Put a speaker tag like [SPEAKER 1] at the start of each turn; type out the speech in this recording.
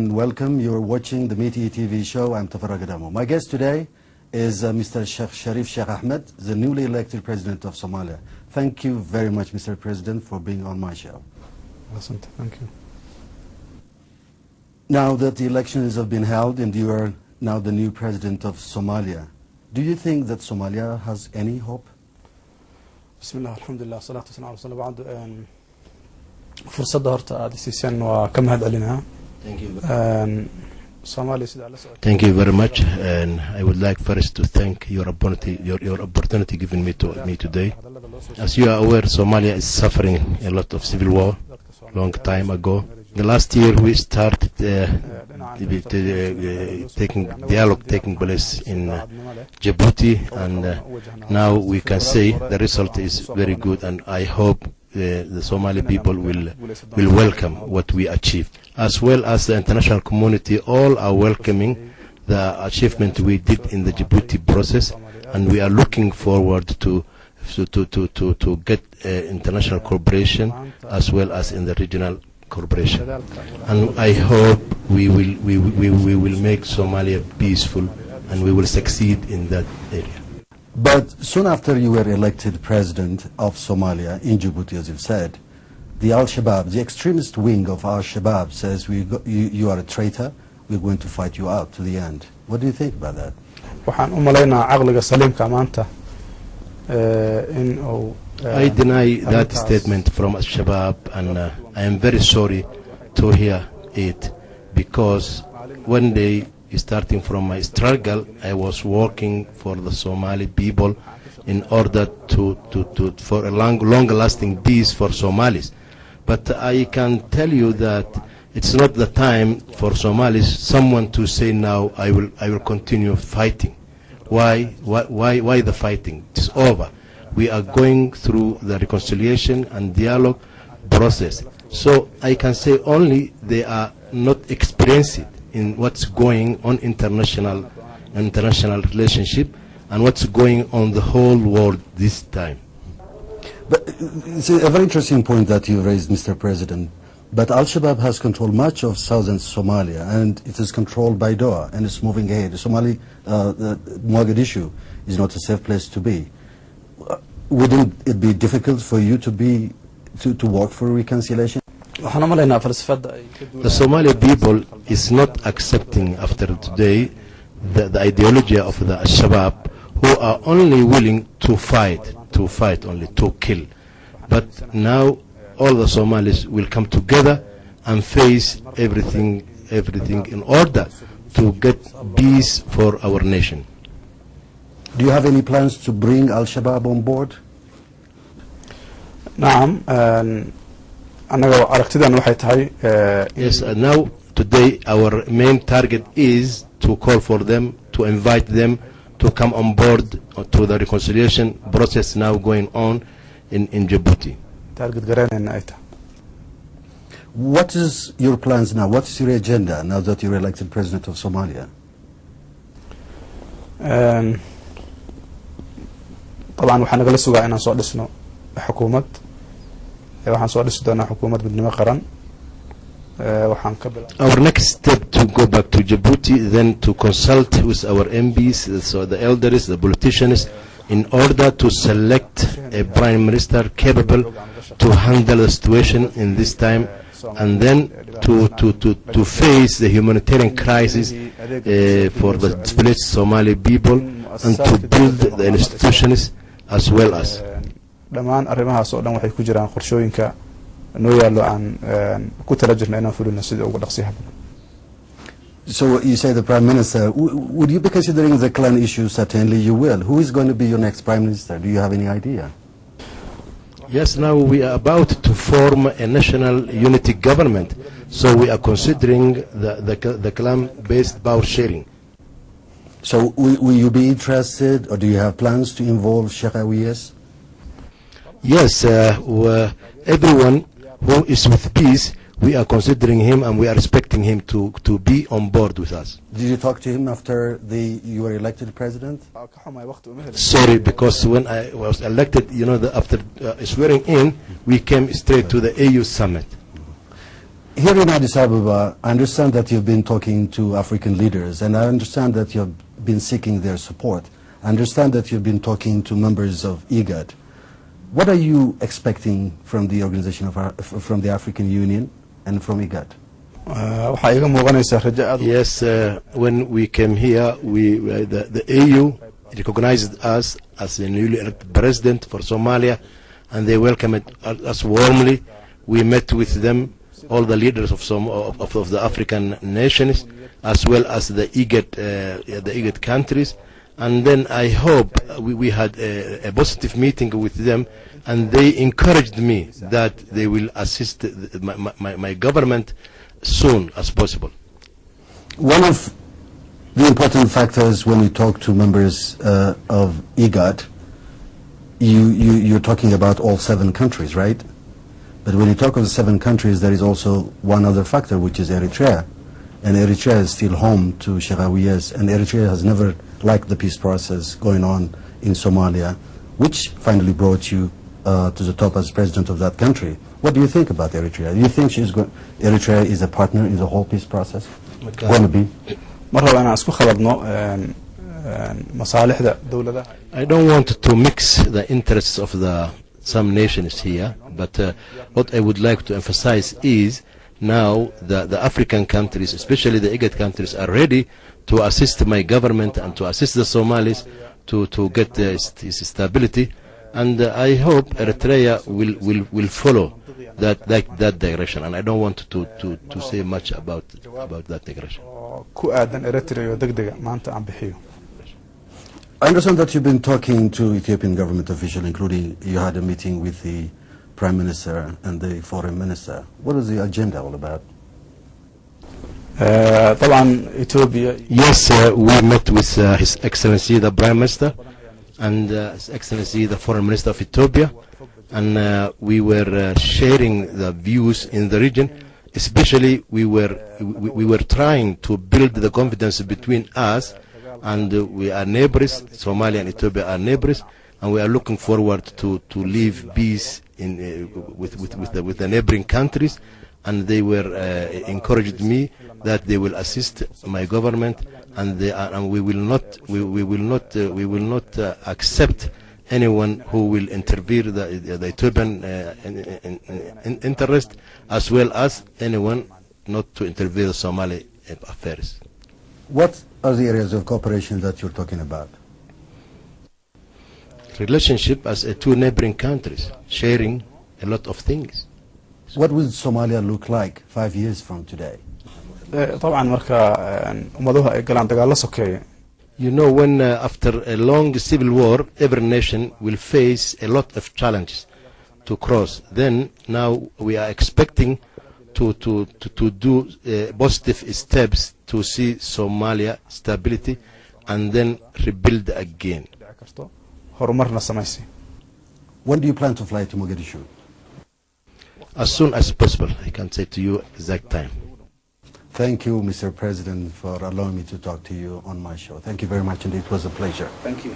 [SPEAKER 1] and welcome. You're watching the Meet ETV show. I'm Tafarra Gadamo. My guest today is Mr. Sheikh Sharif Sheikh Ahmed, the newly elected president of Somalia. Thank you very much, Mr. President, for being on my show.
[SPEAKER 2] Thank you.
[SPEAKER 1] Now that the elections have been held and you are now the new president of Somalia, do you think that Somalia has any hope?
[SPEAKER 2] Bismillah, alhamdulillah, salatu wassalamu ala rasulillah. Fursadda horta aad siiseen waa ka mahad celinaa.
[SPEAKER 3] Thank you very much, and I would like first to thank your opportunity given me today. As you are aware, Somalia is suffering a lot of civil war long time ago. The last year we started dialogue taking place in Djibouti, and now we can say the result is very good, and I hope the Somali people will welcome what we achieved, as well as the international community. All are welcoming the achievement we did in the Djibouti process, and we are looking forward to get international cooperation as well as in the regional cooperation. And I hope we will make Somalia peaceful, and we will succeed in that area.
[SPEAKER 1] But soon after you were elected president of Somalia in Djibouti, as you've said, the Al-Shabaab, the extremist wing of Al-Shabaab, says you are a traitor, we're going to fight you out to the end. What do you think about that?
[SPEAKER 3] I deny that statement from Al-Shabaab, and I am very sorry to hear it, because one day, starting from my struggle, I was working for the Somali people in order for a long-lasting peace for Somalis. But I can tell you that it's not the time for Somalis, someone to say now I will continue fighting. Why the fighting? It's over. We are going through the reconciliation and dialogue process. So I can say only they are not experienced in what's going on international relationship and what's going on the whole world this time.
[SPEAKER 1] But it's a very interesting point that you raised, Mr. President. But Al-Shabaab has controlled much of southern Somalia, and it is controlled by Doha, and it's moving ahead. Mogadishu is not a safe place to be. Wouldn't it be difficult for you to work for reconciliation?
[SPEAKER 3] The Somali people is not accepting after today the ideology of the Al-Shabaab, who are only willing to fight only, to kill. But now all the Somalis will come together and face everything in order to get peace for our nation.
[SPEAKER 1] Do you have any plans to bring Al-Shabaab on board?
[SPEAKER 3] Yes, now today our main target is to call for them, to invite them to come on board to the reconciliation process now going on in Djibouti.
[SPEAKER 1] What is your plans now? What is your agenda now that you're elected president of Somalia?
[SPEAKER 2] طبعا waxaan nagala sugaa inaan soo dhisno xukuumad waxaan soo dhisi doonaa xukuumad midnimo qaran waxaan ka
[SPEAKER 3] Our next step to go back to Djibouti, then to consult with our MPs, so the elders, the politicians, in order to select a prime minister capable to handle the situation in this time, and then to face the humanitarian crisis for the displaced Somali people, and to build the institutions as well as.
[SPEAKER 2] Dhamaan arrimahaas oo dhan waxay ku jiraan qorshooyinka noo yaalo aan ku tala jirnay inaan fulino sida ugu dhaqsiyaha badan.
[SPEAKER 1] So you say the prime minister, would you be considering the clan issue? Certainly you will. Who is going to be your next prime minister? Do you have any idea?
[SPEAKER 3] Yes, now we are about to form a national unity government, so we are considering the clan-based power sharing.
[SPEAKER 1] So will you be interested, or do you have plans to involve Sheikh Awiyas?
[SPEAKER 3] Yes, everyone who is with peace, we are considering him and we are expecting him to be on board with us.
[SPEAKER 1] Did you talk to him after you were elected president?
[SPEAKER 3] Sorry, because when I was elected, after swearing in, we came straight to the AU summit.
[SPEAKER 1] Here in Addis Ababa, I understand that you've been talking to African leaders, and I understand that you've been seeking their support. I understand that you've been talking to members of IGAD. What are you expecting from the organization from the African Union and from IGAD?
[SPEAKER 3] Yes, when we came here, the AU recognized us as a newly elected president for Somalia, and they welcomed us warmly. We met with them, all the leaders of the African nations, as well as the IGAD countries. And then I hope we had a positive meeting with them, and they encouraged me that they will assist my government soon as possible.
[SPEAKER 1] One of the important factors when you talk to members of IGAD, you're talking about all 7 countries, right? But when you talk of the 7 countries, there is also one other factor, which is Eritrea. And Eritrea is still home to Shaghawiyas, and Eritrea has never liked the peace process going on in Somalia, which finally brought you to the top as president of that country. What do you think about Eritrea? Do you think Eritrea is a partner in the whole peace process? Going to be?
[SPEAKER 3] I don't want to mix the interests of some nations here, but what I would like to emphasize is now the African countries, especially the IGAD countries, are ready to assist my government and to assist the Somalis to get stability, and I hope Eritrea will follow that direction, and I don't want to say much about that direction.
[SPEAKER 1] I understand that you've been talking to Ethiopian government officials, including you had a meeting with the Prime Minister and the Foreign Minister. What is the agenda all about?
[SPEAKER 3] Yes, we met with His Excellency the Prime Minister and His Excellency the Foreign Minister of Ethiopia, and we were sharing the views in the region. Especially, we were trying to build the confidence between us, and we are neighbors. Somalia and Ethiopia are neighbors, and we are looking forward to live peace with the neighboring countries. And they were encouraged me that they will assist my government, and we will not accept anyone who will interfere the Ethiopian interest, as well as anyone not to interfere the Somali affairs.
[SPEAKER 1] What are the areas of cooperation that you're talking about?
[SPEAKER 3] Relationship as 2 neighboring countries, sharing a lot of things.
[SPEAKER 1] What will Somalia look like 5 years from today?
[SPEAKER 3] You know, when after a long civil war, every nation will face a lot of challenges to cross. Then now we are expecting to do positive steps to see Somalia stability and then rebuild again.
[SPEAKER 1] When do you plan to fly to Mogadishu?
[SPEAKER 3] As soon as possible. I can't say to you exact time.
[SPEAKER 1] Thank you, Mr. President, for allowing me to talk to you on my show. Thank you very much, and it was a pleasure.
[SPEAKER 2] Thank you.